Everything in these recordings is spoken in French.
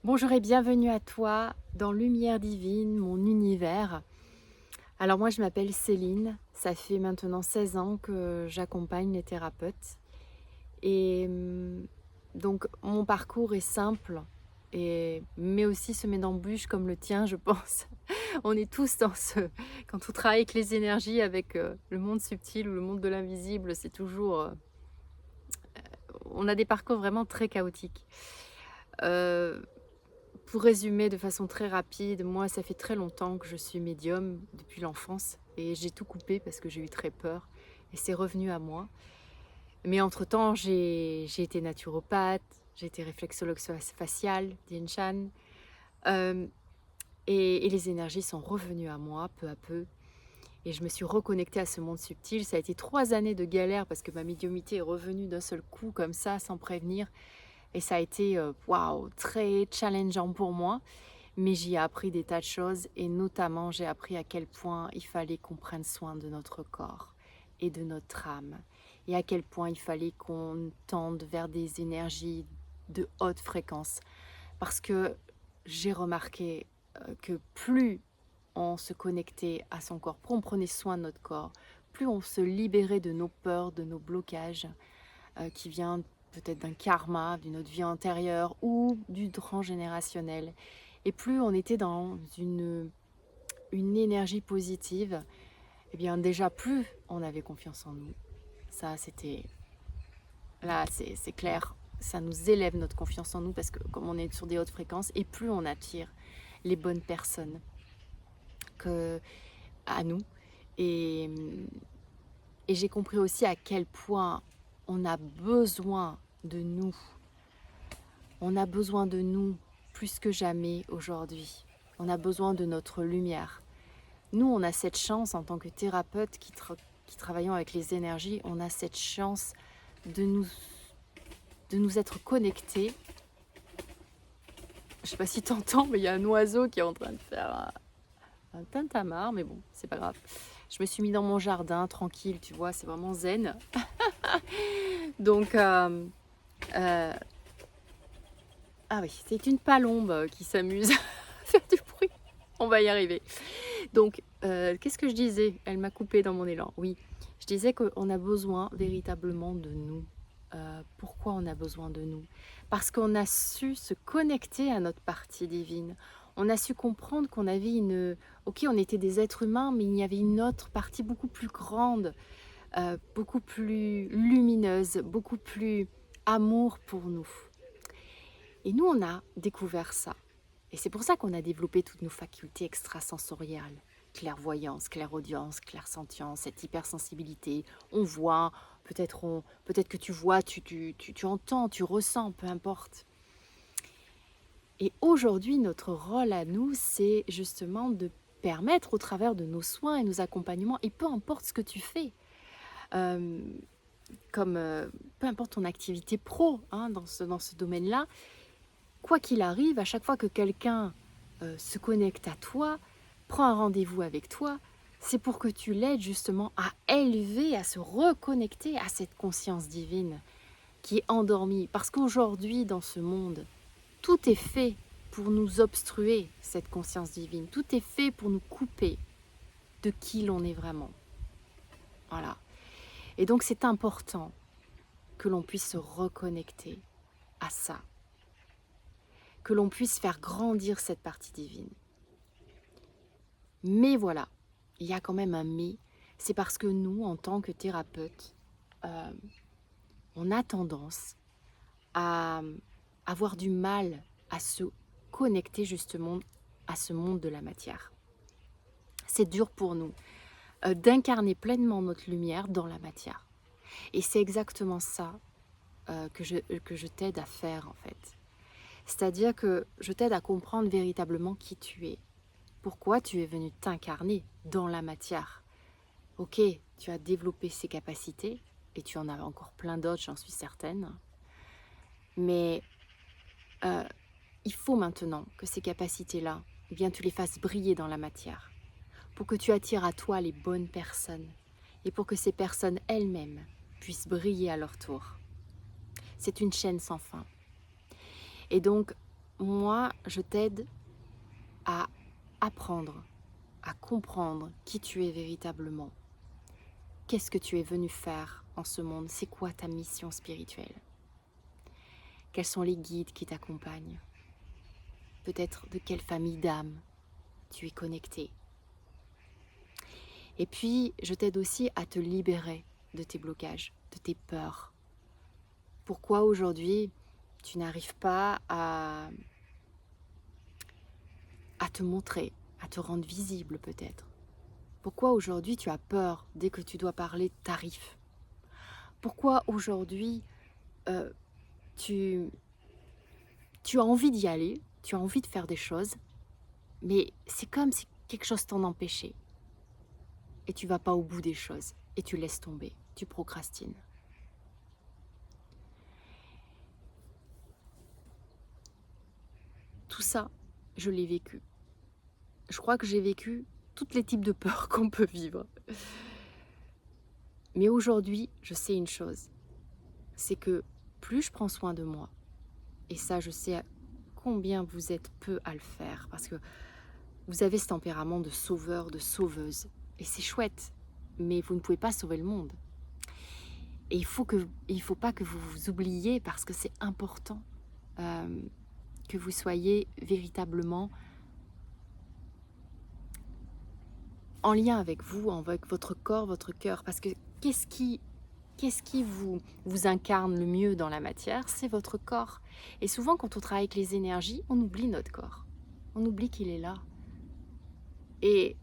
Bonjour et bienvenue à toi dans Lumière Divine, mon univers. Alors moi je m'appelle Céline, ça fait maintenant 16 ans que j'accompagne les thérapeutes. Et donc mon parcours est simple, mais aussi semé d'embûches comme le tien je pense. On est tous dans ce... Quand on travaille avec les énergies, avec le monde subtil ou le monde de l'invisible, c'est toujours... on a des parcours vraiment très chaotiques. Euh, Pour résumer de façon très rapide, moi, ça fait très longtemps que je suis médium depuis l'enfance et j'ai tout coupé parce que j'ai eu très peur et c'est revenu à moi. Mais entre-temps, j'ai été naturopathe, j'ai été réflexologue faciale, Dien Shan, euh, et les énergies sont revenues à moi peu à peu et je me suis reconnectée à ce monde subtil. Ça a été 3 années de galère parce que ma médiumnité est revenue d'un seul coup comme ça, sans prévenir. Et ça a été waouh, très challengeant pour moi. Mais j'y ai appris des tas de choses et notamment j'ai appris à quel point il fallait qu'on prenne soin de notre corps et de notre âme et à quel point il fallait qu'on tende vers des énergies de haute fréquence. Parce que j'ai remarqué que plus on se connectait à son corps, plus on prenait soin de notre corps, plus on se libérait de nos peurs, de nos blocages qui viennent peut-être d'un karma, d'une autre vie antérieure ou du transgénérationnel. Et plus on était dans une énergie positive, eh bien déjà plus on avait confiance en nous. Ça, c'était... Là, c'est clair. Ça nous élève notre confiance en nous parce que comme on est sur des hautes fréquences, et plus on attire les bonnes personnes que, à nous. Et, et j'ai compris aussi à quel point on a besoin de nous. On a besoin de nous plus que jamais aujourd'hui. On a besoin de notre lumière. Nous, on a cette chance en tant que thérapeute qui travaillons avec les énergies, on a cette chance de nous être connectés. Je sais pas si tu entends, mais il y a un oiseau qui est en train de faire un tintamarre, mais bon, c'est pas grave. Je me suis mis dans mon jardin, tranquille, tu vois, c'est vraiment zen. Donc, ah oui, c'est une palombe qui s'amuse à faire du bruit. On va y arriver. Donc, qu'est-ce que je disais? Elle m'a coupé dans mon élan. Oui, je disais qu'on a besoin véritablement de nous. Pourquoi on a besoin de nous? Parce qu'on a su se connecter à notre partie divine. On a su comprendre qu'on avait une... Ok, on était des êtres humains, mais il y avait une autre partie beaucoup plus grande, beaucoup plus lumineuse, beaucoup plus amour pour nous. Et nous, on a découvert ça. Et c'est pour ça qu'on a développé toutes nos facultés extrasensorielles. Clairvoyance, clairaudience, clairsentience, cette hypersensibilité. On voit, peut-être que tu vois, tu entends, tu ressens, peu importe. Et aujourd'hui, notre rôle à nous, c'est justement de permettre au travers de nos soins et nos accompagnements, et peu importe ce que tu fais, euh, comme peu importe ton activité pro dans ce domaine-là, quoi qu'il arrive, à chaque fois que quelqu'un se connecte à toi, prend un rendez-vous avec toi, c'est pour que tu l'aides justement à élever, à se reconnecter à cette conscience divine qui est endormie. Parce qu'aujourd'hui, dans ce monde, tout est fait pour nous obstruer cette conscience divine. Tout est fait pour nous couper de qui l'on est vraiment. Voilà. Et donc c'est important que l'on puisse se reconnecter à ça, que l'on puisse faire grandir cette partie divine. Mais voilà, il y a quand même un mais, c'est parce que nous, en tant que thérapeutes, euh, on a tendance à avoir du mal à se connecter justement à ce monde de la matière. C'est dur pour nous d'incarner pleinement notre lumière dans la matière. Et c'est exactement ça que je t'aide à faire en fait. C'est-à-dire que je t'aide à comprendre véritablement qui tu es. Pourquoi tu es venu t'incarner dans la matière. Ok, tu as développé ces capacités, et tu en as encore plein d'autres, j'en suis certaine. Mais il faut maintenant que ces capacités-là, eh bien, tu les fasses briller dans la matière, pour que tu attires à toi les bonnes personnes, et pour que ces personnes elles-mêmes puissent briller à leur tour. C'est une chaîne sans fin. Et donc, moi, je t'aide à apprendre, à comprendre qui tu es véritablement. Qu'est-ce que tu es venu faire en ce monde? C'est quoi ta mission spirituelle? Quels sont les guides qui t'accompagnent? Peut-être de quelle famille d'âme tu es connecté? Et puis, je t'aide aussi à te libérer de tes blocages, de tes peurs. Pourquoi aujourd'hui, tu n'arrives pas à te montrer, à te rendre visible peut-être? Pourquoi aujourd'hui, tu as peur dès que tu dois parler de tarifs? Pourquoi aujourd'hui, euh, tu, tu as envie d'y aller, tu as envie de faire des choses, mais c'est comme si quelque chose t'en empêchait. Et tu vas pas au bout des choses, et tu laisses tomber, tu procrastines. Tout ça, je l'ai vécu. Je crois que j'ai vécu tous les types de peurs qu'on peut vivre. Mais aujourd'hui, je sais une chose, c'est que plus je prends soin de moi, et ça je sais combien vous êtes peu à le faire, parce que vous avez ce tempérament de sauveur, de sauveuse, et c'est chouette, mais vous ne pouvez pas sauver le monde. Et il faut pas que vous vous oubliez, parce que c'est important que vous soyez véritablement en lien avec vous, avec votre corps, votre cœur, parce que qu'est-ce qui vous incarne le mieux dans la matière? C'est votre corps. Et souvent, quand on travaille avec les énergies, on oublie notre corps. On oublie qu'il est là. Et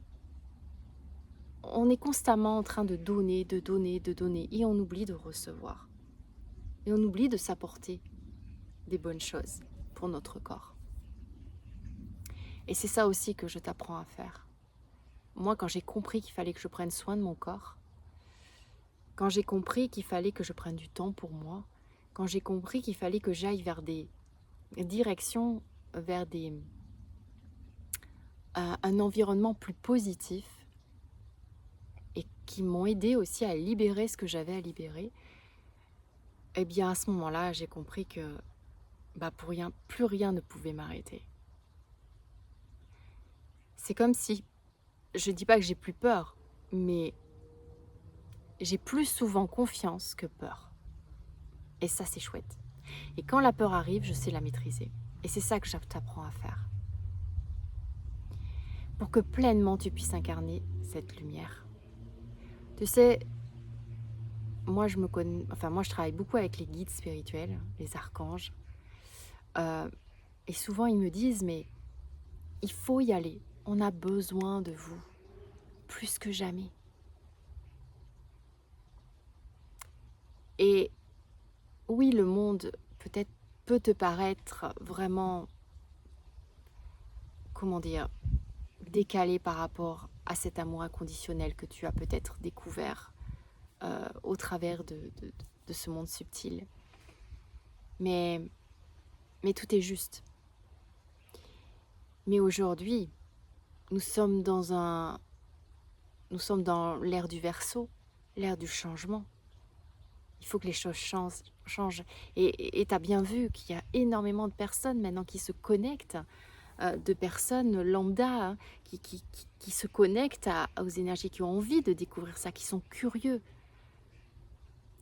on est constamment en train de donner, de donner, de donner. Et on oublie de recevoir. Et on oublie de s'apporter des bonnes choses pour notre corps. Et c'est ça aussi que je t'apprends à faire. Moi, quand j'ai compris qu'il fallait que je prenne soin de mon corps, quand j'ai compris qu'il fallait que je prenne du temps pour moi, quand j'ai compris qu'il fallait que j'aille vers des directions, vers un environnement plus positif, et qui m'ont aidé aussi à libérer ce que j'avais à libérer, eh bien à ce moment-là, j'ai compris que plus rien ne pouvait m'arrêter. C'est comme si, je ne dis pas que j'ai plus peur, mais j'ai plus souvent confiance que peur. Et ça, c'est chouette. Et quand la peur arrive, je sais la maîtriser. Et c'est ça que je t'apprends à faire. Pour que pleinement tu puisses incarner cette lumière. Tu sais, moi je travaille beaucoup avec les guides spirituels, les archanges. Et souvent ils me disent, mais il faut y aller. On a besoin de vous, plus que jamais. Et oui, le monde peut-être peut te paraître vraiment, comment dire, décalé par rapport à cet amour inconditionnel que tu as peut-être découvert au travers de ce monde subtil. Mais tout est juste. Mais aujourd'hui, nous sommes dans l'ère du Verseau, l'ère du changement. Il faut que les choses changent. Et tu as bien vu qu'il y a énormément de personnes maintenant qui se connectent, de personnes lambda, hein, qui se connectent aux énergies, qui ont envie de découvrir ça, qui sont curieux.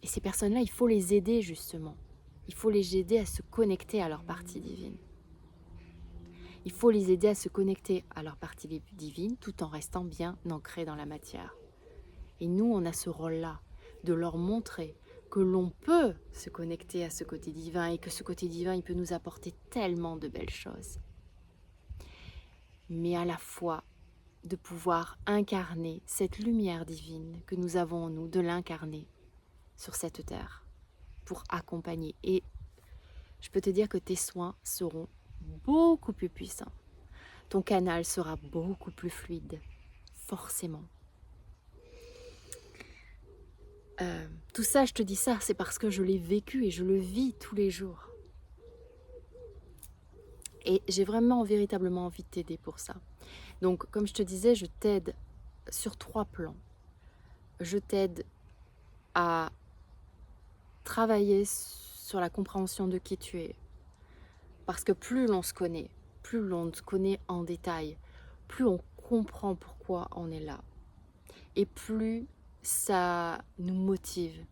Et ces personnes-là, il faut les aider justement. Il faut les aider à se connecter à leur partie divine. Il faut les aider à se connecter à leur partie divine tout en restant bien ancrés dans la matière. Et nous, on a ce rôle-là, de leur montrer que l'on peut se connecter à ce côté divin et que ce côté divin, il peut nous apporter tellement de belles choses. Mais à la fois, de pouvoir incarner cette lumière divine que nous avons en nous, de l'incarner sur cette terre pour accompagner. Et je peux te dire que tes soins seront beaucoup plus puissants. Ton canal sera beaucoup plus fluide, forcément. Tout ça, je te dis ça, c'est parce que je l'ai vécu et je le vis tous les jours. Et j'ai vraiment véritablement envie de t'aider pour ça. Donc, comme je te disais, je t'aide sur 3 plans. Je t'aide à travailler sur la compréhension de qui tu es. Parce que plus l'on se connaît, plus l'on se connaît en détail, plus on comprend pourquoi on est là. Et plus ça nous motive,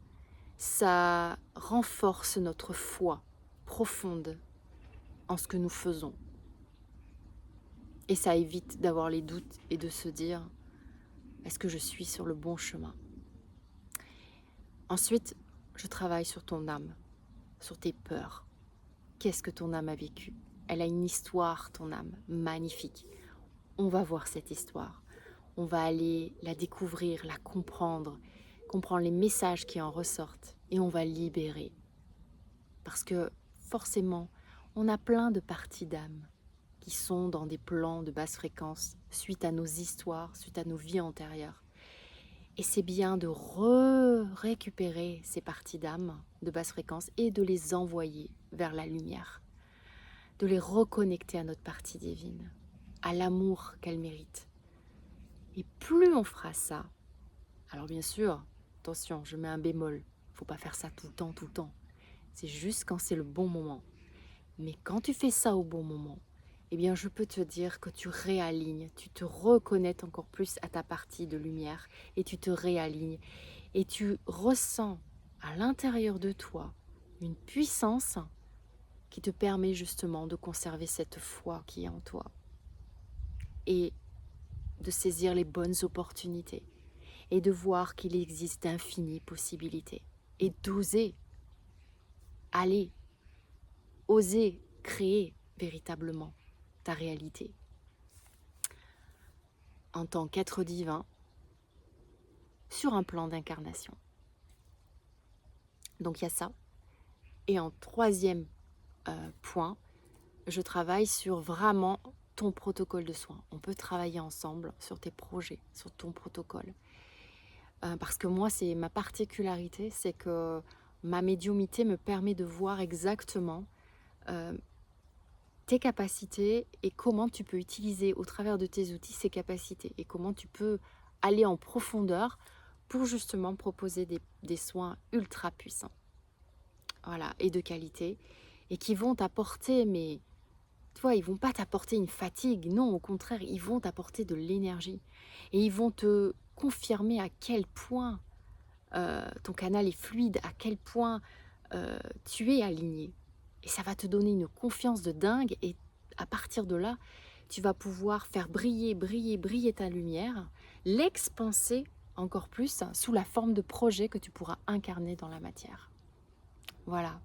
ça renforce notre foi profonde en ce que nous faisons. Et ça évite d'avoir les doutes et de se dire, est-ce que je suis sur le bon chemin? Ensuite, je travaille sur ton âme, sur tes peurs. Qu'est-ce que ton âme a vécu? Elle a une histoire, ton âme, magnifique. On va voir cette histoire. On va aller la découvrir, la comprendre, comprendre les messages qui en ressortent et on va libérer. Parce que forcément, on a plein de parties d'âme qui sont dans des plans de basse fréquence suite à nos histoires, suite à nos vies antérieures. Et c'est bien de récupérer ces parties d'âme de basse fréquence et de les envoyer vers la lumière, de les reconnecter à notre partie divine, à l'amour qu'elle mérite. Et plus on fera ça, alors bien sûr, attention, je mets un bémol, il ne faut pas faire ça tout le temps. C'est juste quand c'est le bon moment. Mais quand tu fais ça au bon moment, eh bien je peux te dire que tu réalignes, tu te reconnectes encore plus à ta partie de lumière et tu te réalignes et tu ressens à l'intérieur de toi une puissance qui te permet justement de conserver cette foi qui est en toi et de saisir les bonnes opportunités et de voir qu'il existe d'infinies possibilités et d'oser aller, oser créer véritablement ta réalité en tant qu'être divin sur un plan d'incarnation. Donc il y a ça. Et en troisième point, je travaille sur vraiment ton protocole de soins. On peut travailler ensemble sur tes projets, sur ton protocole. Parce que moi, c'est ma particularité, c'est que ma médiumnité me permet de voir exactement tes capacités et comment tu peux utiliser au travers de tes outils ces capacités et comment tu peux aller en profondeur pour justement proposer des soins ultra puissants, voilà, et de qualité, et qui vont t'apporter, mais tu vois, ils vont pas t'apporter une fatigue, non, au contraire, ils vont t'apporter de l'énergie et ils vont te confirmer à quel point ton canal est fluide, à quel point tu es aligné. Et ça va te donner une confiance de dingue et à partir de là, tu vas pouvoir faire briller, briller, briller ta lumière, l'expanser encore plus sous la forme de projets que tu pourras incarner dans la matière. Voilà.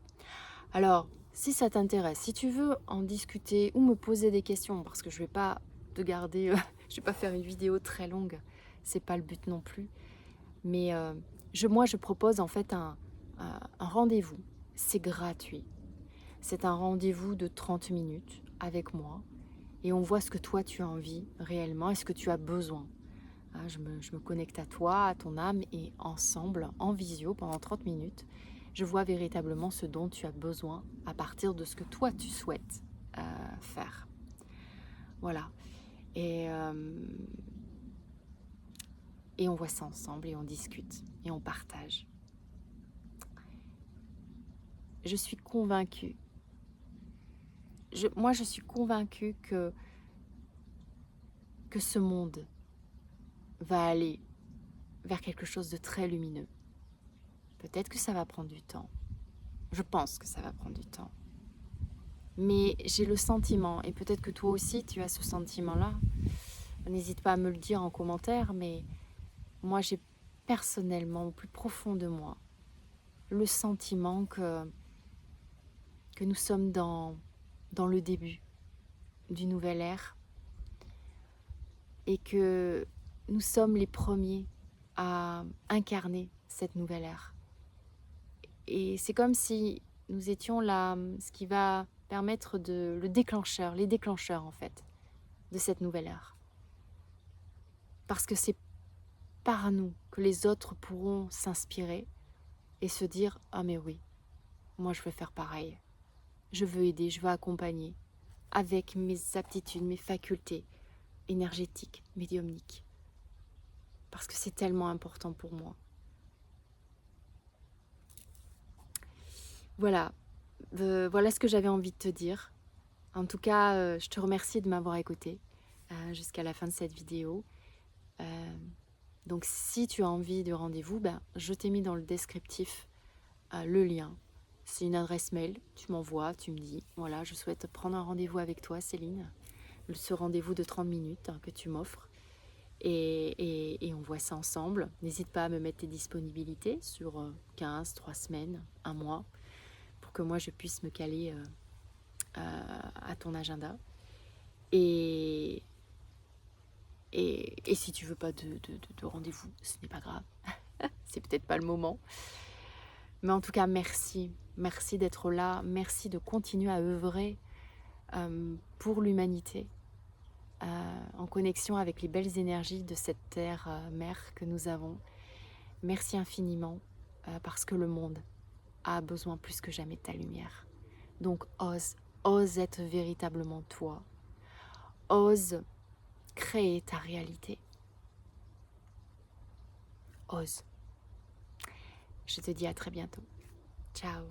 Alors, si ça t'intéresse, si tu veux en discuter ou me poser des questions, parce que je ne vais pas te garder, je vais pas faire une vidéo très longue, c'est pas le but non plus. Mais moi, je propose en fait un rendez-vous. C'est gratuit. C'est un rendez-vous de 30 minutes avec moi et on voit ce que toi tu as envie réellement et ce que tu as besoin. Hein, je me connecte à toi, à ton âme et ensemble, en visio, pendant 30 minutes, je vois véritablement ce dont tu as besoin à partir de ce que toi tu souhaites faire. Voilà. Et on voit ça ensemble et on discute et on partage. Je suis convaincue. Moi, je suis convaincue que ce monde va aller vers quelque chose de très lumineux. Peut-être que ça va prendre du temps. Je pense que ça va prendre du temps. Mais j'ai le sentiment, et peut-être que toi aussi tu as ce sentiment-là, n'hésite pas à me le dire en commentaire, mais moi j'ai personnellement, au plus profond de moi, le sentiment que nous sommes dans le début d'une nouvelle ère et que nous sommes les premiers à incarner cette nouvelle ère. Et c'est comme si nous étions là, ce qui va permettre les déclencheurs en fait, de cette nouvelle ère. Parce que c'est par nous que les autres pourront s'inspirer et se dire « Ah mais oui, moi je veux faire pareil. Je veux aider, je veux accompagner avec mes aptitudes, mes facultés énergétiques, médiumniques. Parce que c'est tellement important pour moi. » Voilà, voilà ce que j'avais envie de te dire. En tout cas, je te remercie de m'avoir écouté jusqu'à la fin de cette vidéo. Euh, donc si tu as envie de rendez-vous, ben, je t'ai mis dans le descriptif le lien. C'est une adresse mail, tu m'envoies, tu me dis, voilà, je souhaite prendre un rendez-vous avec toi, Céline. Ce rendez-vous de 30 minutes que tu m'offres. Et on voit ça ensemble. N'hésite pas à me mettre tes disponibilités sur 15, 3 semaines, un mois, pour que moi je puisse me caler à ton agenda. Et, et si tu veux pas de rendez-vous, ce n'est pas grave. C'est peut-être pas le moment. Mais en tout cas, merci. Merci d'être là. Merci de continuer à œuvrer pour l'humanité, en connexion avec les belles énergies de cette terre-mère que nous avons. Merci infiniment parce que le monde a besoin plus que jamais de ta lumière. Donc ose être véritablement toi. Ose créer ta réalité. Ose. Je te dis à très bientôt. Ciao.